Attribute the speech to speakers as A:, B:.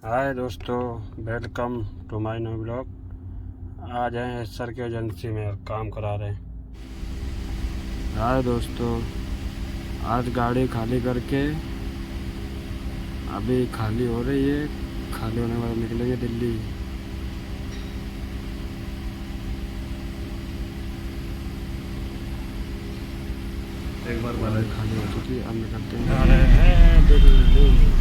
A: हाय दोस्तों, welcome to my new blog. आज हैं सर की एजेंसी में काम करा रहे हैं। हाय दोस्तों, आज गाड़ी खाली करके अभी खाली हो रही है। खाली होने वाले निकलेंगे दिल्ली।
B: एक बार
A: गाड़ी
B: बालाजी
A: खाली हो चुकी है, अब निकलते हैं दिल्ली।